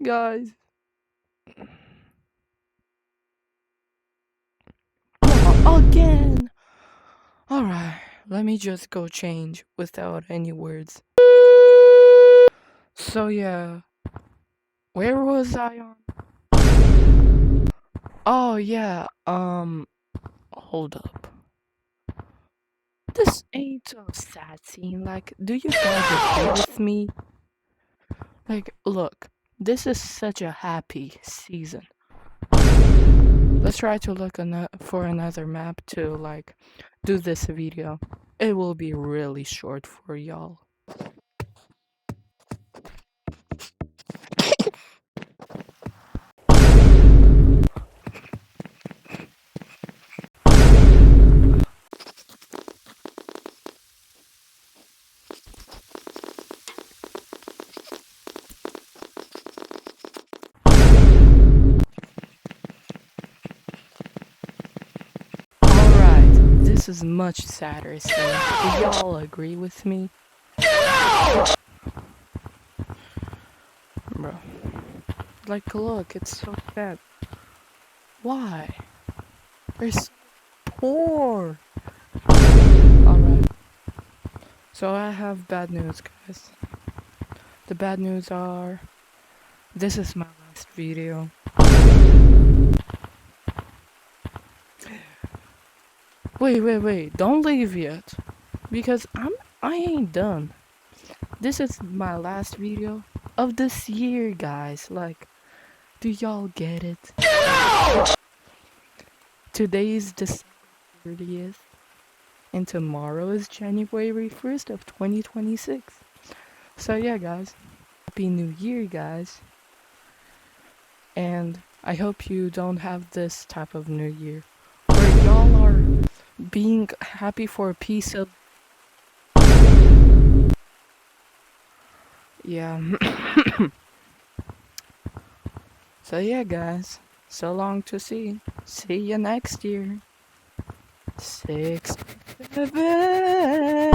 guys. Again. Alright, let me just go change without any words. So yeah, where was I on? Oh yeah, hold up. This ain't a sad scene, like, do you guys agree with me? Like, look, this is such a happy season. Let's try to look for another map to, like, do this video. It will be really short for y'all. Alright, this is much sadder scene. Do y'all agree with me? Bro. Like, look, it's so sad. Why? They're so poor. Alright. So I have bad news, guys. The bad news are... This is my last video. Wait, don't leave yet. Because I ain't done. This is my last video of this year, guys. Like, do y'all get it? Today is December 30th, and tomorrow is January 1st of 2026. So yeah, guys, Happy New Year, guys. And I hope you don't have this type of New Year, where y'all are being happy for a piece of... Yeah. So yeah, guys, so long to see. See you next year. 6, 7.